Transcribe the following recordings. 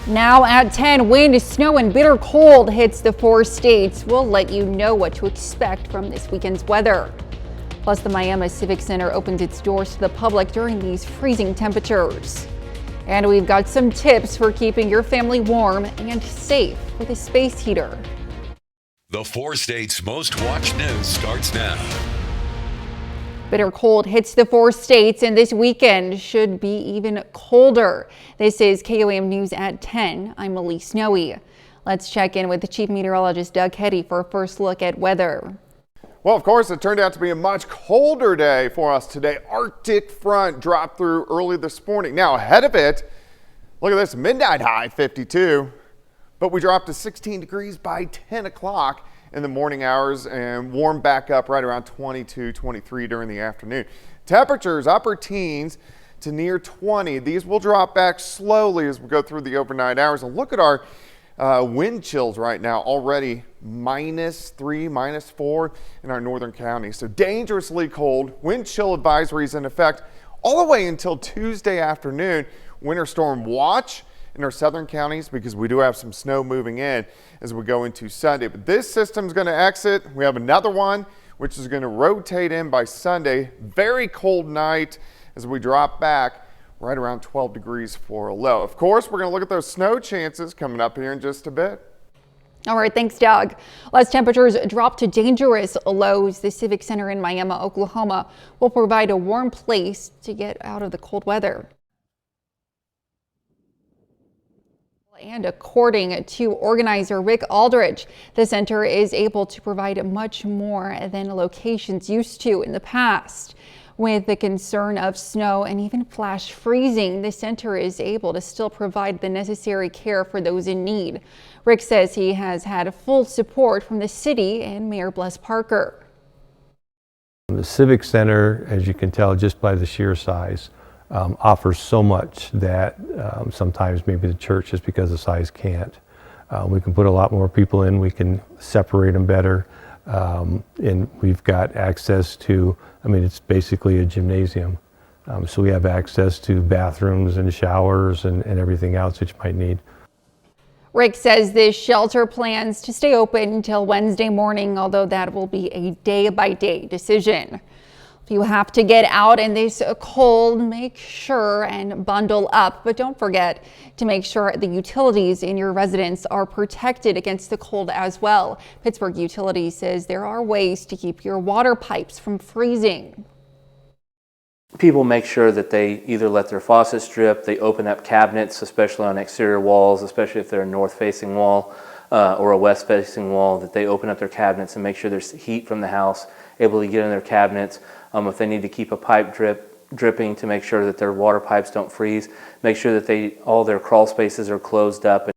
Now at 10, wind, snow, and bitter cold hits the 4 states. We'll let you know what to expect from this weekend's weather. Plus, the Miami Civic Center opens its doors to the public during these freezing temperatures. And we've got some tips for keeping your family warm and safe with a space heater. The 4 states' most watched news starts now. Bitter cold hits the 4 states, and this weekend should be even colder. This is KOAM News at 10. I'm Elise Snowy. Let's check in with the Chief Meteorologist Doug Hetty for a first look at weather. Well, of course, it turned out to be a much colder day for us today. Arctic front dropped through early this morning. Now ahead of it, look at this, midnight high 52, but we dropped to 16 degrees by 10 o'clock in the morning hours and warmed back up right around 22, 23 during the afternoon. Temperatures upper teens to near 20. These will drop back slowly as we go through the overnight hours. And look at our wind chills right now, already -3, -4 in our northern counties. So dangerously cold. Wind chill advisories in effect all the way until Tuesday afternoon. Winter storm watch in our southern counties because we do have some snow moving in as we go into Sunday. But this system's going to exit. We have another one which is going to rotate in by Sunday. Very cold night as we drop back right around 12 degrees for a low. Of course, we're going to look at those snow chances coming up here in just a bit. All right, thanks, Doug. As temperatures drop to dangerous lows, the Civic Center in Miami, Oklahoma will provide a warm place to get out of the cold weather. And according to organizer Rick Aldridge, the center is able to provide much more than locations used to in the past. With the concern of snow and even flash freezing, the center is able to still provide the necessary care for those in need. Rick says he has had full support from the city and Mayor Bless Parker. The Civic Center, as you can tell just by the sheer size, offers so much that sometimes maybe the church, just because of size, can't. We can put a lot more people in, we can separate them better, and we've got access to, it's basically a gymnasium. So we have access to bathrooms and showers and everything else that you might need. Rick says this shelter plans to stay open until Wednesday morning, although that will be a day-by-day decision. If you have to get out in this cold, make sure and bundle up, but don't forget to make sure the utilities in your residence are protected against the cold as well. Pittsburgh Utilities says there are ways to keep your water pipes from freezing. People make sure that they either let their faucets drip, they open up cabinets, especially on exterior walls, especially if they're a north-facing wall or a west-facing wall, that they open up their cabinets and make sure there's heat from the house able to get in their cabinets. If they need to keep a pipe dripping to make sure that their water pipes don't freeze, make sure that all their crawl spaces are closed up.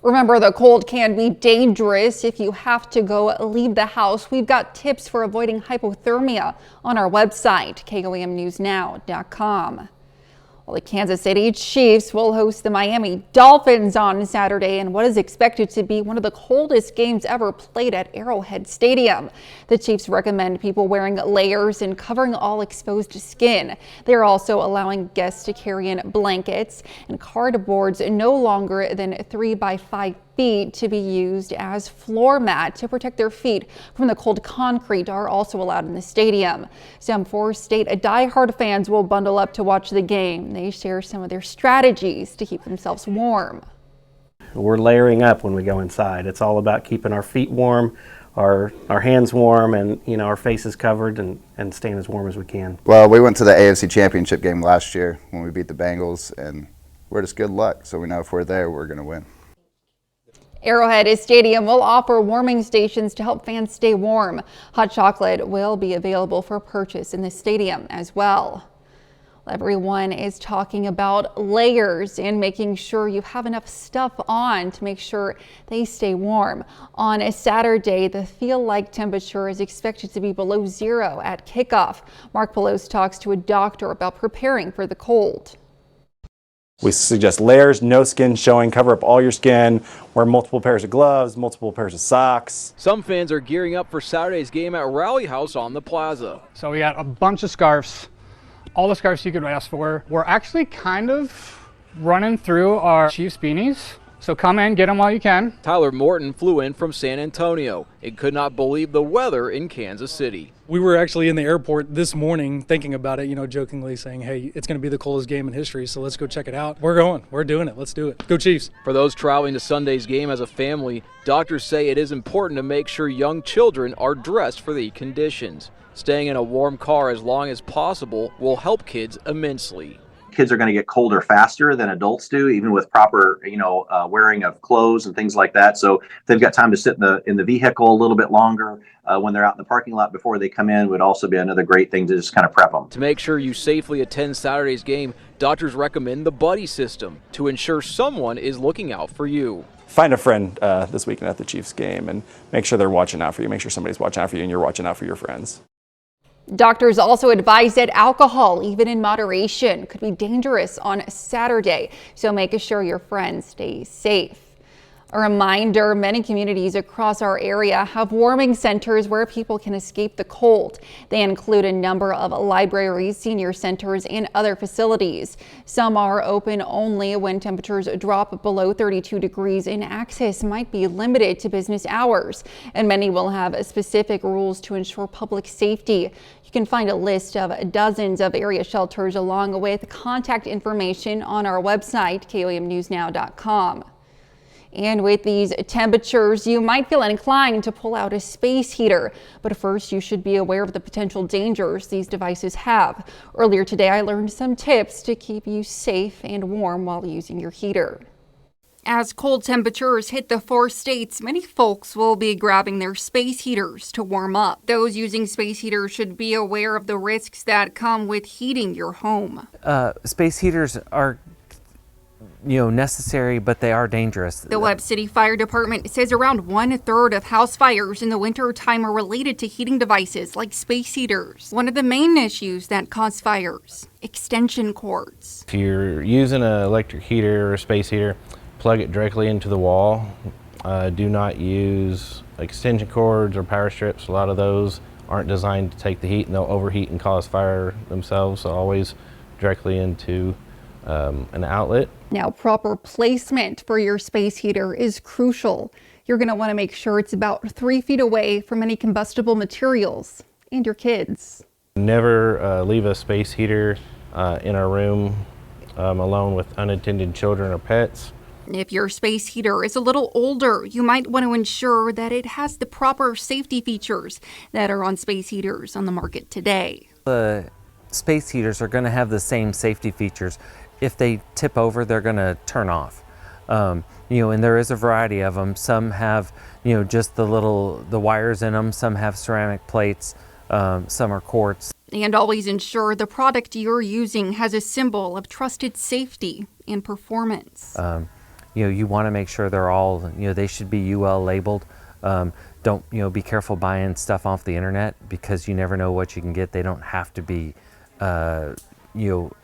Remember, the cold can be dangerous. If you have to leave the house, we've got tips for avoiding hypothermia on our website, KOAMNewsNow.com. Well, the Kansas City Chiefs will host the Miami Dolphins on Saturday in what is expected to be one of the coldest games ever played at Arrowhead Stadium. The Chiefs recommend people wearing layers and covering all exposed skin. They're also allowing guests to carry in blankets and cardboards no longer than 3 by 5 feet to be used as floor mat to protect their feet from the cold concrete are also allowed in the stadium. Some 4-state diehard fans will bundle up to watch the game. They share some of their strategies to keep themselves warm. We're layering up when we go inside. It's all about keeping our feet warm, our hands warm, and our faces covered and staying as warm as we can. Well, we went to the AFC Championship game last year when we beat the Bengals, and we're just good luck. So we know if we're there, we're going to win. Arrowhead Stadium will offer warming stations to help fans stay warm. Hot chocolate will be available for purchase in the stadium as well. Everyone is talking about layers and making sure you have enough stuff on to make sure they stay warm. On a Saturday, the feel-like temperature is expected to be below 0 at kickoff. Mark Pelosi talks to a doctor about preparing for the cold. We suggest layers, no skin showing, cover up all your skin, wear multiple pairs of gloves, multiple pairs of socks. Some fans are gearing up for Saturday's game at Rally House on the plaza. So we got a bunch of scarves, all the scarves you could ask for. We're actually kind of running through our Chiefs beanies. So come in, get them while you can. Tyler Morton flew in from San Antonio and could not believe the weather in Kansas City. We were actually in the airport this morning thinking about it, jokingly saying, hey, it's going to be the coldest game in history, so let's go check it out. We're going. We're doing it. Let's do it. Go Chiefs. For those traveling to Sunday's game as a family, doctors say it is important to make sure young children are dressed for the conditions. Staying in a warm car as long as possible will help kids immensely. Kids are going to get colder faster than adults do, even with proper, wearing of clothes and things like that. So if they've got time to sit in the vehicle a little bit longer when they're out in the parking lot before they come in would also be another great thing to just kind of prep them. To make sure you safely attend Saturday's game, doctors recommend the buddy system to ensure someone is looking out for you. Find a friend this weekend at the Chiefs game and make sure they're watching out for you. Make sure somebody's watching out for you and you're watching out for your friends. Doctors also advise that alcohol, even in moderation, could be dangerous on Saturday, so make sure your friends stay safe. A reminder, many communities across our area have warming centers where people can escape the cold. They include a number of libraries, senior centers, and other facilities. Some are open only when temperatures drop below 32 degrees and access might be limited to business hours. And many will have specific rules to ensure public safety. You can find a list of dozens of area shelters along with contact information on our website, KOAMnewsnow.com. And with these temperatures, you might feel inclined to pull out a space heater. But first, you should be aware of the potential dangers these devices have. Earlier today, I learned some tips to keep you safe and warm while using your heater. As cold temperatures hit the 4 states, many folks will be grabbing their space heaters to warm up. Those using space heaters should be aware of the risks that come with heating your home. Space heaters are necessary, but they are dangerous. The Webb City Fire Department says around 1/3 of house fires in the winter time are related to heating devices like space heaters. One of the main issues that cause fires, extension cords. If you're using an electric heater or a space heater, plug it directly into the wall. Do not use extension cords or power strips. A lot of those aren't designed to take the heat and they'll overheat and cause fire themselves. So always directly into an outlet. Now, proper placement for your space heater is crucial. You're going to want to make sure it's about 3 feet away from any combustible materials and your kids. Never leave a space heater in our room alone with unattended children or pets. If your space heater is a little older, you might want to ensure that it has the proper safety features that are on space heaters on the market today. The space heaters are going to have the same safety features. If they tip over, they're going to turn off. And there is a variety of them. Some have, just the wires in them. Some have ceramic plates. Some are quartz. And always ensure the product you're using has a symbol of trusted safety and performance. You want to make sure they're all, they should be UL labeled. Don't, be careful buying stuff off the internet because you never know what you can get. They don't have to be,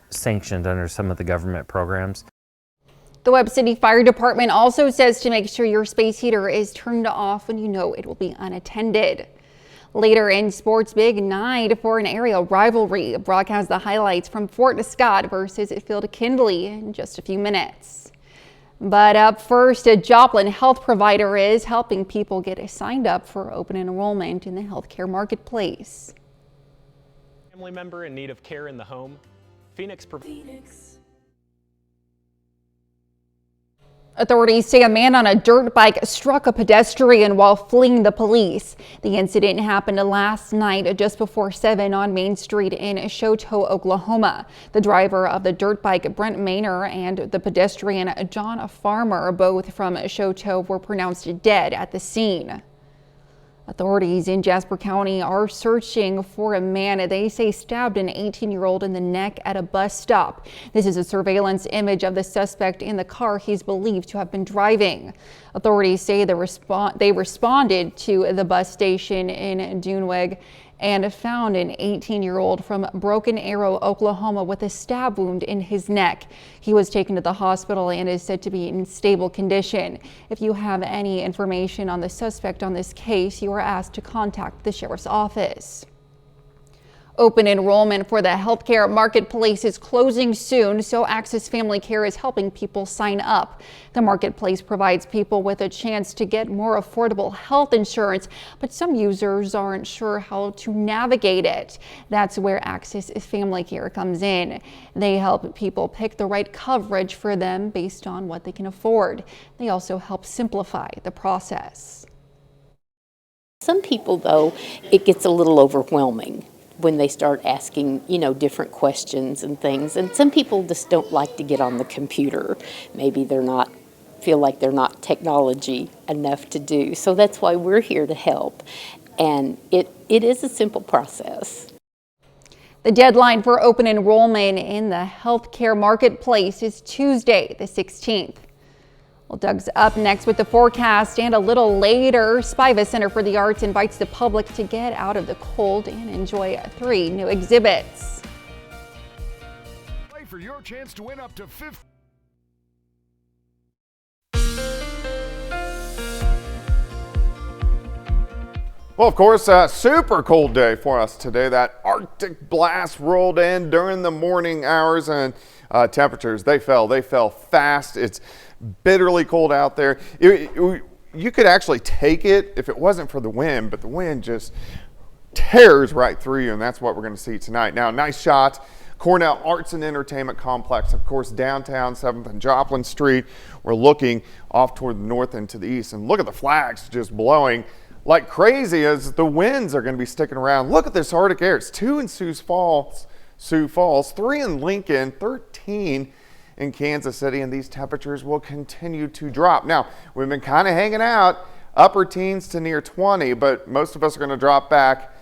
sanctioned under some of the government programs. The Webb City Fire Department also says to make sure your space heater is turned off when you know it will be unattended. Later in sports, big night for an area rivalry. Broadcast the highlights from Fort Scott versus Field Kindley in just a few minutes. But up first, a Joplin health provider is helping people get signed up for open enrollment in the healthcare marketplace. Family member in need of care in the home. Phoenix. Authorities say a man on a dirt bike struck a pedestrian while fleeing the police. The incident happened last night just before 7 on Main Street in Choteau, Oklahoma. The driver of the dirt bike, Brent Maynor, and the pedestrian, John Farmer, both from Choteau, were pronounced dead at the scene. Authorities in Jasper County are searching for a man they say stabbed an 18-year-old in the neck at a bus stop. This is a surveillance image of the suspect in the car he's believed to have been driving. Authorities say they responded to the bus station in Duneweg and found an 18-year-old from Broken Arrow, Oklahoma, with a stab wound in his neck. He was taken to the hospital and is said to be in stable condition. If you have any information on the suspect on this case, you are asked to contact the sheriff's office. Open enrollment for the healthcare marketplace is closing soon, so Access Family Care is helping people sign up. The marketplace provides people with a chance to get more affordable health insurance, but some users aren't sure how to navigate it. That's where Access Family Care comes in. They help people pick the right coverage for them based on what they can afford. They also help simplify the process. Some people, though, it gets a little overwhelming when they start asking, different questions and things. And some people just don't like to get on the computer. Maybe feel like they're not technology enough to do. So that's why we're here to help. And it is a simple process. The deadline for open enrollment in the healthcare marketplace is Tuesday, the 16th. Well, Doug's up next with the forecast, and a little later, Spiva Center for the Arts invites the public to get out of the cold and enjoy 3 new exhibits. Play for your chance to win up to 50. Well, of course, a super cold day for us today. That Arctic blast rolled in during the morning hours, and temperatures, they fell fast. It's bitterly cold out there. You could actually take it if it wasn't for the wind, but the wind just tears right through you, and that's what we're going to see tonight. Now, nice shot. Cornell Arts and Entertainment Complex, of course, downtown 7th and Joplin Street. We're looking off toward the north and to the east, and look at the flags just blowing like crazy as the winds are going to be sticking around. Look at this Arctic air. It's 2 in Sioux Falls, 3 in Lincoln, 13 in Kansas City, and these temperatures will continue to drop. Now, we've been kind of hanging out upper teens to near 20, but most of us are going to drop back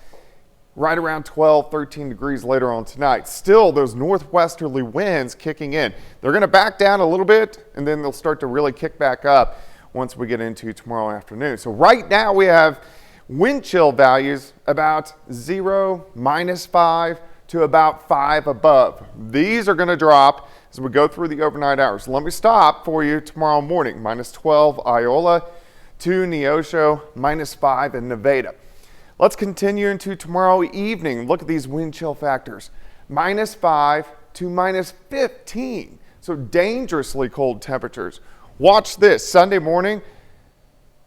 right around 12, 13 degrees later on tonight. Still, those northwesterly winds kicking in. They're going to back down a little bit, and then they'll start to really kick back up once we get into tomorrow afternoon. So right now we have wind chill values about 0, -5 to about 5 above. These are going to drop as we go through the overnight hours. Let me stop for you tomorrow morning. -12 Iola, 2 Neosho, -5 in Nevada. Let's continue into tomorrow evening. Look at these wind chill factors. -5 to -15. So dangerously cold temperatures. Watch this. Sunday morning,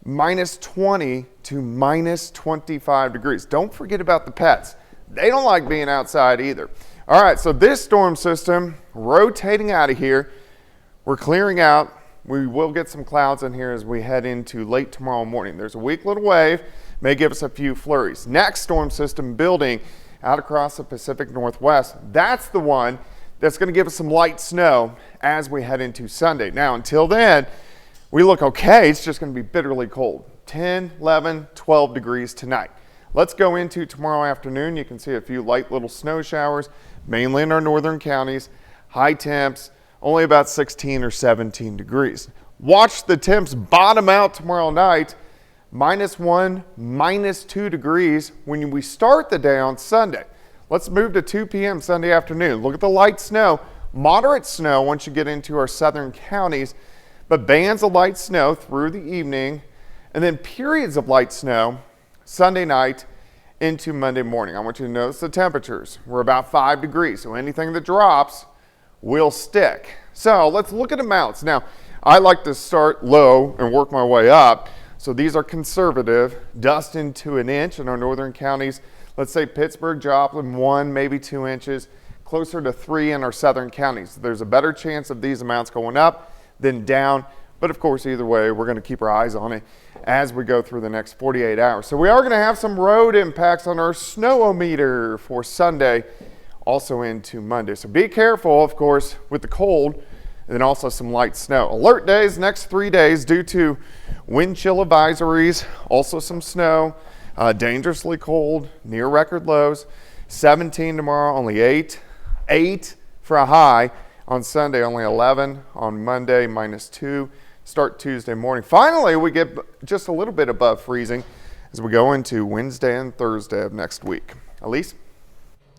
-20 to -25 degrees. Don't forget about the pets. They don't like being outside either. All right, so this storm system rotating out of here. We're clearing out. We will get some clouds in here as we head into late tomorrow morning. There's a weak little wave, may give us a few flurries. Next storm system building out across the Pacific Northwest. That's the one that's going to give us some light snow as we head into Sunday. Now, until then, we look okay. It's just going to be bitterly cold. 10, 11, 12 degrees tonight. Let's go into tomorrow afternoon. You can see a few light little snow showers, mainly in our northern counties. High temps, only about 16 or 17 degrees. Watch the temps bottom out tomorrow night, -1, -2 degrees when we start the day on Sunday. Let's move to 2 p.m. Sunday afternoon. Look at the light snow, moderate snow once you get into our southern counties, but bands of light snow through the evening, and then periods of light snow Sunday night into Monday morning. I want you to notice the temperatures. We're about 5 degrees, so anything that drops will stick. So let's look at amounts. Now, I like to start low and work my way up. So these are conservative. Dust into an inch in our northern counties. Let's say Pittsburgh, Joplin, 1, maybe 2 inches. Closer to 3 in our southern counties. There's a better chance of these amounts going up than down. But of course, either way, we're going to keep our eyes on it as we go through the next 48 hours. So we are going to have some road impacts on our snowometer for Sunday, also into Monday. So be careful, of course, with the cold, and then also some light snow. Alert days next 3 days due to wind chill advisories, also some snow, dangerously cold, near record lows. 17 tomorrow, only 8. 8 for a high. On Sunday, only 11. On Monday, -2. Start Tuesday morning. Finally, we get just a little bit above freezing as we go into Wednesday and Thursday of next week. Elise?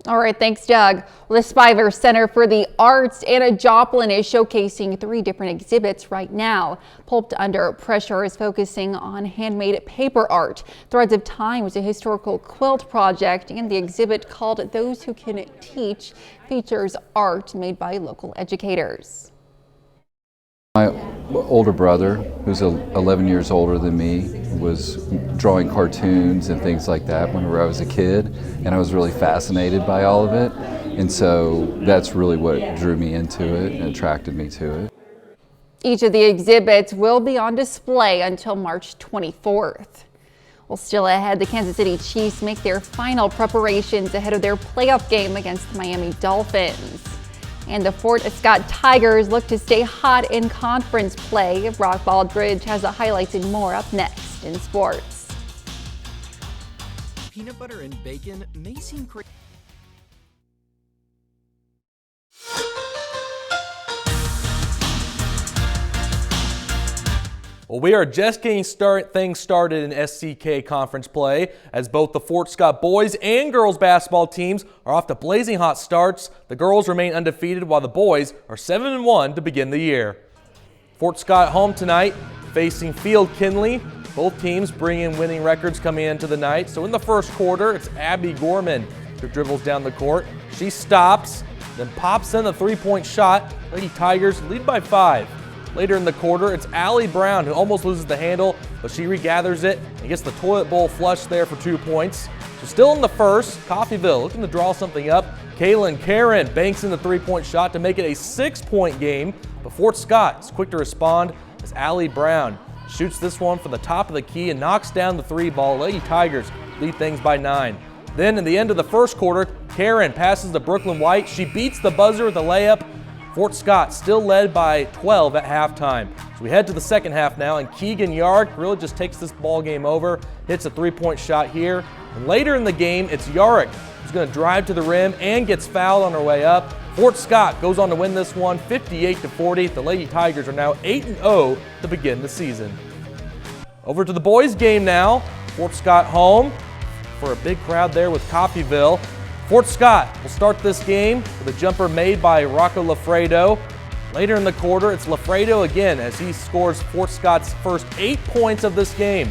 All right, thanks, Doug. Well, the Spiver Center for the Arts, Anna Joplin, is showcasing 3 different exhibits right now. Pulped Under Pressure is focusing on handmade paper art. Threads of Time was a historical quilt project, and the exhibit called Those Who Can Teach features art made by local educators. My older brother, who's 11 years older than me, was drawing cartoons and things like that whenever I was a kid, and I was really fascinated by all of it, and so that's really what drew me into it and attracted me to it. Each of the exhibits will be on display until March 24th. Well, still ahead, the Kansas City Chiefs make their final preparations ahead of their playoff game against the Miami Dolphins. And the Fort Scott Tigers look to stay hot in conference play. Brock Baldridge has the highlights and more up next in sports. Peanut butter and bacon may seem crazy. Well, we are just getting things started in SCK conference play as both the Fort Scott boys and girls basketball teams are off to blazing hot starts. The girls remain undefeated while the boys are 7-1 to begin the year. Fort Scott home tonight facing Field Kinley. Both teams bring in winning records coming into the night. So in the first quarter, it's Abby Gorman who dribbles down the court. She stops, then pops in a three-point shot. Lady Tigers lead by 5. Later in the quarter, it's Allie Brown who almost loses the handle, but she regathers it and gets the toilet bowl flush there for 2 points. So still in the first, Coffeyville looking to draw something up. Kaylin Karen banks in the three-point shot to make it a 6-point game, but Fort Scott is quick to respond as Allie Brown shoots this one from the top of the key and knocks down the 3 ball. Lady Tigers lead things by 9. Then in the end of the first quarter, Karen passes to Brooklyn White. She beats the buzzer with a layup. Fort Scott still led by 12 at halftime. So we head to the second half now, and Keegan Yarrick really just takes this ball game over, hits a three-point shot here. And later in the game, it's Yarrick who's going to drive to the rim and gets fouled on her way up. Fort Scott goes on to win this one 58-40. The Lady Tigers are now 8-0 to begin the season. Over to the boys game now. Fort Scott home for a big crowd there with Coffeyville. Fort Scott will start this game with a jumper made by Rocco Lafredo. Later in the quarter, it's Lafredo again as he scores Fort Scott's first 8 points of this game.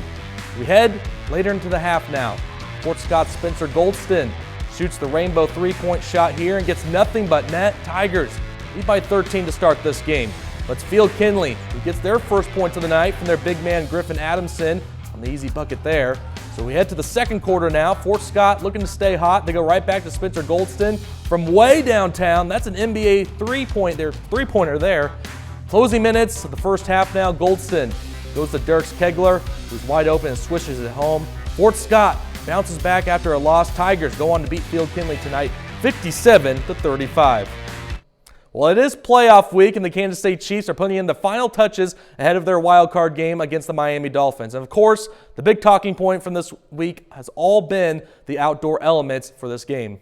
We head later into the half now. Fort Scott's Spencer Goldston shoots the rainbow three-point shot here and gets nothing but net. Tigers lead by 13 to start this game. Let's Field Kinley, who gets their first points of the night from their big man Griffin Adamson on the easy bucket there. So we head to the second quarter now. Fort Scott looking to stay hot. They go right back to Spencer Goldston from way downtown. That's an NBA three-pointer there. Closing minutes of the first half now. Goldston goes to Dirks Kegler, who's wide open and swishes it home. Fort Scott bounces back after a loss. Tigers go on to beat Field Kinley tonight, 57-35. Well, it is playoff week, and the Kansas State Chiefs are putting in the final touches ahead of their wild card game against the Miami Dolphins. And of course, the big talking point from this week has all been the outdoor elements for this game.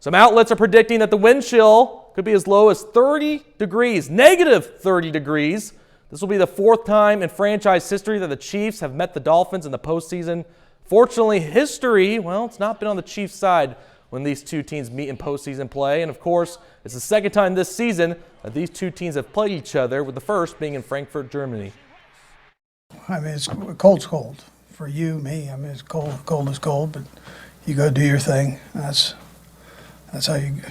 Some outlets are predicting that the wind chill could be as low as 30 degrees, negative 30 degrees. This will be the 4th time in franchise history that the Chiefs have met the Dolphins in the postseason. Fortunately, history, well, it's not been on the Chiefs' side when these two teams meet in postseason play. And of course, it's the second time this season that these two teams have played each other, with the first being in Frankfurt, Germany. I mean, it's cold's cold. For you, me, I mean, it's cold is cold, but you go do your thing. That's how you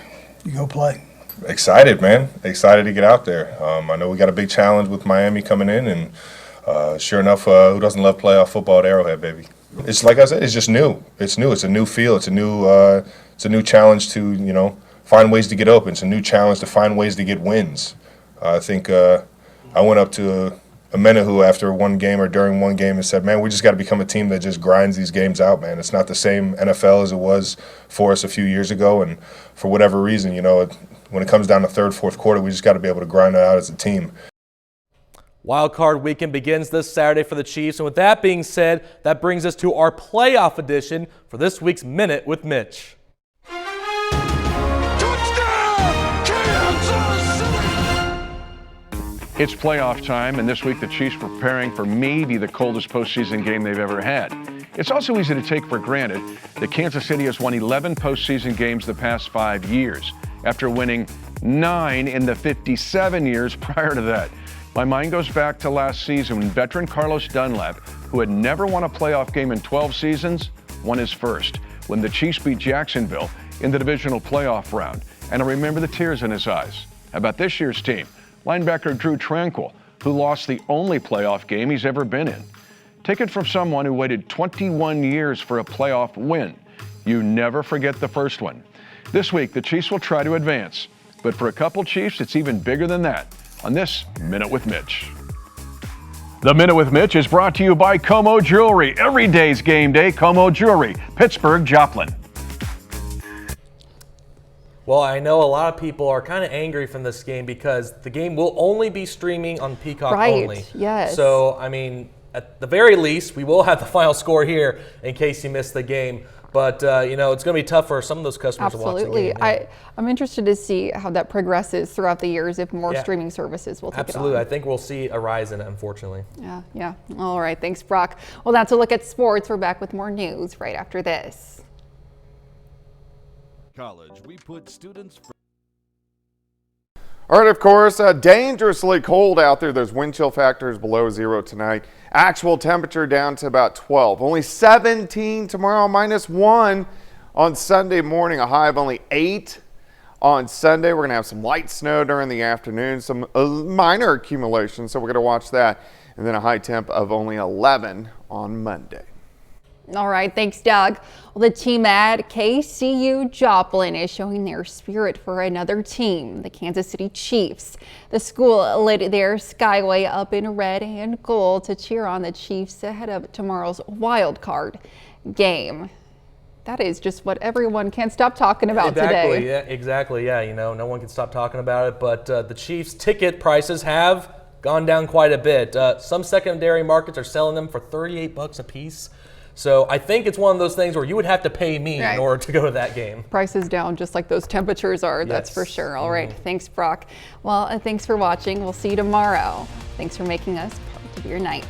go play. Excited, man. Excited to get out there. I know we got a big challenge with Miami coming in, and sure enough, who doesn't love playoff football at Arrowhead, baby? It's like I said, it's just new. It's new. It's a new feel. It's a new challenge to, find ways to get open. It's a new challenge to find ways to get wins. I think I went up to Menahu after one game or during one game and said, man, we just got to become a team that just grinds these games out, man. It's not the same NFL as it was for us a few years ago, and for whatever reason, when it comes down to third, fourth quarter, we just got to be able to grind it out as a team. Wild Card Weekend begins this Saturday for the Chiefs, and with that being said, that brings us to our playoff edition for this week's Minute with Mitch. It's playoff time, and this week the Chiefs preparing for maybe the coldest postseason game they've ever had. It's also easy to take for granted that Kansas City has won 11 postseason games the past 5 years, after winning 9 in the 57 years prior to that. My mind goes back to last season when veteran Carlos Dunlap, who had never won a playoff game in 12 seasons, won his first when the Chiefs beat Jacksonville in the divisional playoff round. And I remember the tears in his eyes. How about this year's team? Linebacker Drew Tranquill, who lost the only playoff game he's ever been in. Take it from someone who waited 21 years for a playoff win. You never forget the first one. This week, the Chiefs will try to advance. But for a couple Chiefs, it's even bigger than that on this Minute with Mitch. The Minute with Mitch is brought to you by KOAM Jewelry. Every day's game day, KOAM Jewelry, Pittsburgh, Joplin. Well, I know a lot of people are kind of angry from this game because the game will only be streaming on Peacock only. Yes. So, I mean, at the very least, we will have the final score here in case you missed the game. But, you know, it's going to be tough for some of those customers to watch the game. Absolutely. I'm interested to see how that progresses throughout the years if more streaming services will take Absolutely. it on. I think we'll see a rise in it, unfortunately. Yeah. All right. Thanks, Brock. Well, that's a look at sports. We're back with more news right after this. College, we put students first. All right, of course, dangerously cold out there. There's wind chill factors below 0 tonight. Actual temperature down to about 12. Only 17 tomorrow, -1 on Sunday morning. A high of only 8 on Sunday. We're going to have some light snow during the afternoon, some minor accumulation, so we're going to watch that. And then a high temp of only 11 on Monday. All right, thanks, Doug. Well, the team at KCU Joplin is showing their spirit for another team, the Kansas City Chiefs. The school lit their skyway up in red and gold to cheer on the Chiefs ahead of tomorrow's wild card game. That is just what everyone can't stop talking about today. Exactly. Yeah, you know, no one can stop talking about it, but the Chiefs ticket prices have gone down quite a bit. Some secondary markets are selling them for $38 a piece. So I think it's one of those things where you would have to pay me in order to go to that game. Prices down just like those temperatures are, that's for sure. All right, thanks, Brock. Well, thanks for watching. We'll see you tomorrow. Thanks for making us part of your night.